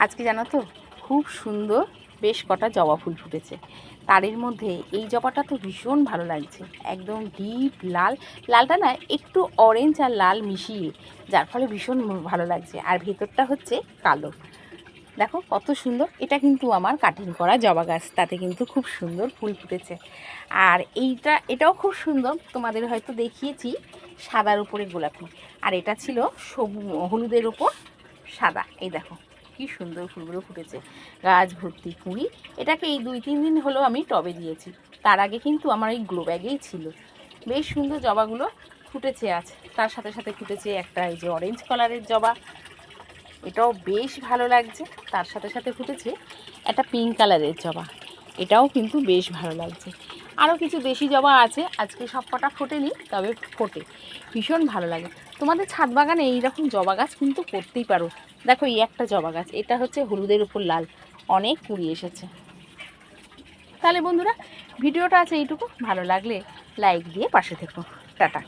আজকে জানো তো খুব সুন্দর বেশ কটা জবা ফুল ফুটেছে। তারের মধ্যে এই জবাটা তো ভীষণ ভালো লাগছে, একদম ডিপ লাল, লালটা না একটু অরেঞ্জ আর লাল মিশিয়ে, যার ফলে ভীষণ ভালো লাগছে। আর ভেতরটা হচ্ছে কালো। দেখো কত সুন্দর। এটা কিন্তু আমার কাটিং করা জবা গাছ, তাতে কিন্তু খুব সুন্দর ফুল ফুটেছে। আর এটাও খুব সুন্দর, তোমাদের হয়তো দেখিয়েছি সাদার উপরে গোলাপি, আর এটা ছিল হলুদের ওপর সাদা। এই দেখো কি সুন্দর ফুলগুলো ফুটেছে, গাছ ভর্তি কুঁড়ি। এটাকে এই 2-3 দিন হলো আমি টবে দিয়েছি, তার আগে কিন্তু আমার এই গ্লো ব্যাগেই ছিল। বেশ সুন্দর জবাগুলো ফুটেছে আজ। তার সাথে সাথে ফুটেছে একটা এই যে অরেঞ্জ কালারের জবা, এটাও বেশ ভালো লাগছে। তার সাথে সাথে ফুটেছে একটা পিঙ্ক কালারের জবা, এটাও কিন্তু বেশ ভালো লাগছে। আরও কিছু দেশি জবা আছে, আজকে সব কটা ফোটেনি, তবে ফোটে, ভীষণ ভালো লাগে। তোমাদের ছাদ বাগানে এইরকম জবা গাছ কিন্তু করতেই পারো। দেখো এই একটা জবা গাছ, এটা হচ্ছে হলুদের উপর লাল, অনেক কুড়ি এসেছে। তাহলে বন্ধুরা ভিডিওটা আছে এইটুকু, ভালো লাগলে লাইক দিয়ে পাশে থেকো। টাটা।